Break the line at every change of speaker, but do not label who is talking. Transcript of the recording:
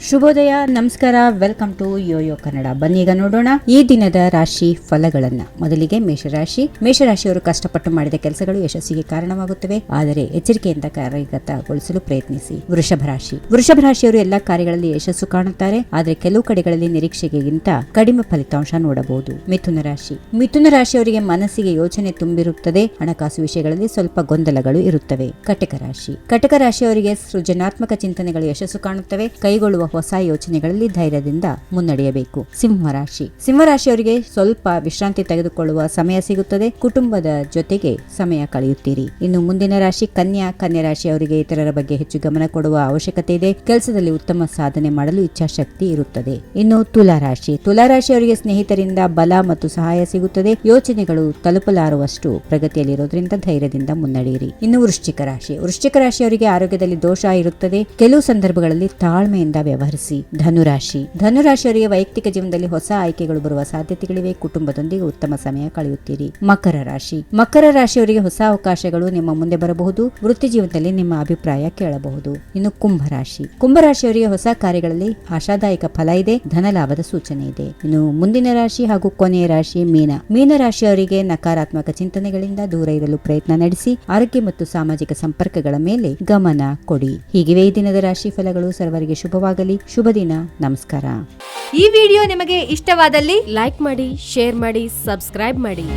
ಶುಭೋದಯ, ನಮಸ್ಕಾರ, welcome to Yoyo Kannada. ಬನ್ನೀಗ ನೋಡೋಣ ಈ ದಿನದ ರಾಶಿ ಫಲಗಳನ್ನ. ಮೊದಲಿಗೆ ಮೇಷರಾಶಿಯವರು ಕಷ್ಟಪಟ್ಟು ಮಾಡಿದ ಕೆಲಸಗಳು ಯಶಸ್ಸಿಗೆ ಕಾರಣವಾಗುತ್ತವೆ, ಆದರೆ ಎಚ್ಚರಿಕೆಯಿಂದ ಕಾರ್ಯಗತಗೊಳಿಸಲು ಪ್ರಯತ್ನಿಸಿ. ವೃಷಭ ರಾಶಿಯವರು ಎಲ್ಲಾ ಕಾರ್ಯಗಳಲ್ಲಿ ಯಶಸ್ಸು ಕಾಣುತ್ತಾರೆ, ಆದರೆ ಕೆಲವು ಕಡೆಗಳಲ್ಲಿ ನಿರೀಕ್ಷೆಗಿಂತ ಕಡಿಮೆ ಫಲಿತಾಂಶ ನೋಡಬಹುದು. ಮಿಥುನ ರಾಶಿಯವರಿಗೆ ಮನಸ್ಸಿಗೆ ಯೋಚನೆ ತುಂಬಿರುತ್ತದೆ, ಹಣಕಾಸು ವಿಷಯಗಳಲ್ಲಿ ಸ್ವಲ್ಪ ಗೊಂದಲಗಳು ಇರುತ್ತವೆ. ಕಟಕ ರಾಶಿಯವರಿಗೆ ಸೃಜನಾತ್ಮಕ ಚಿಂತನೆಗಳು ಯಶಸ್ಸು ಕಾಣುತ್ತವೆ, ಕೈಗೊಳ್ಳುವ ಹೊಸ ಯೋಚನೆಗಳಲ್ಲಿ ಧೈರ್ಯದಿಂದ ಮುನ್ನಡೆಯಬೇಕು. ಸಿಂಹರಾಶಿಯವರಿಗೆ ಸ್ವಲ್ಪ ವಿಶ್ರಾಂತಿ ತೆಗೆದುಕೊಳ್ಳುವ ಸಮಯ ಸಿಗುತ್ತದೆ, ಕುಟುಂಬದ ಜೊತೆಗೆ ಸಮಯ ಕಳೆಯುತ್ತೀರಿ. ಇನ್ನು ಮುಂದಿನ ರಾಶಿ ಕನ್ಯಾ ರಾಶಿಯವರಿಗೆ ಇತರರ ಬಗ್ಗೆ ಹೆಚ್ಚು ಗಮನ ಕೊಡುವ ಅವಶ್ಯಕತೆ ಇದೆ, ಕೆಲಸದಲ್ಲಿ ಉತ್ತಮ ಸಾಧನೆ ಮಾಡಲು ಇಚ್ಛಾಶಕ್ತಿ ಇರುತ್ತದೆ. ಇನ್ನು ತುಲಾರಾಶಿಯವರಿಗೆ ಸ್ನೇಹಿತರಿಂದ ಬಲ ಮತ್ತು ಸಹಾಯ ಸಿಗುತ್ತದೆ, ಯೋಚನೆಗಳು ತಲುಪಲಾರುವಷ್ಟು ಪ್ರಗತಿಯಲ್ಲಿರೋದ್ರಿಂದ ಧೈರ್ಯದಿಂದ ಮುನ್ನಡೆಯಿರಿ. ಇನ್ನು ವೃಶ್ಚಿಕ ರಾಶಿಯವರಿಗೆ ಆರೋಗ್ಯದಲ್ಲಿ ದೋಷ ಇರುತ್ತದೆ, ಕೆಲವು ಸಂದರ್ಭಗಳಲ್ಲಿ ತಾಳ್ಮೆಯಿಂದ ವ್ಯವಹರಿಸಿ. ಧನುರಾಶಿಯವರಿಗೆ ವೈಯಕ್ತಿಕ ಜೀವನದಲ್ಲಿ ಹೊಸ ಆಯ್ಕೆಗಳು ಬರುವ ಸಾಧ್ಯತೆಗಳಿವೆ, ಕುಟುಂಬದೊಂದಿಗೆ ಉತ್ತಮ ಸಮಯ ಕಳೆಯುತ್ತೀರಿ. ಮಕರ ರಾಶಿಯವರಿಗೆ ಹೊಸ ಅವಕಾಶಗಳು ನಿಮ್ಮ ಮುಂದೆ ಬರಬಹುದು, ವೃತ್ತಿ ಜೀವನದಲ್ಲಿ ನಿಮ್ಮ ಅಭಿಪ್ರಾಯ ಕೇಳಬಹುದು. ಇನ್ನು ಕುಂಭರಾಶಿಯವರಿಗೆ ಹೊಸ ಕಾರ್ಯಗಳಲ್ಲಿ ಆಶಾದಾಯಕ ಫಲ ಇದೆ, ಧನ ಲಾಭದ ಸೂಚನೆ ಇದೆ. ಇನ್ನು ಮುಂದಿನ ರಾಶಿ ಹಾಗೂ ಕೊನೆಯ ರಾಶಿ ಮೀನರಾಶಿಯವರಿಗೆ ನಕಾರಾತ್ಮಕ ಚಿಂತನೆಗಳಿಂದ ದೂರ ಇರಲು ಪ್ರಯತ್ನ ನಡೆಸಿ, ಆರೋಗ್ಯ ಮತ್ತು ಸಾಮಾಜಿಕ ಸಂಪರ್ಕಗಳ ಮೇಲೆ ಗಮನ ಕೊಡಿ. ಹೀಗಿವೆ ಈ ದಿನದ ರಾಶಿ ಫಲಗಳು. ಸರ್ವರಿಗೆ ಶುಭವಾಗಲಿ. ಶುಭ ದಿನ. ನಮಸ್ಕಾರ.
ಈ ವಿಡಿಯೋ ನಿಮಗೆ ಇಷ್ಟವಾದಲ್ಲಿ ಲೈಕ್ ಮಾಡಿ, ಶೇರ್ ಮಾಡಿ, ಸಬ್ಸ್ಕ್ರೈಬ್ ಮಾಡಿ.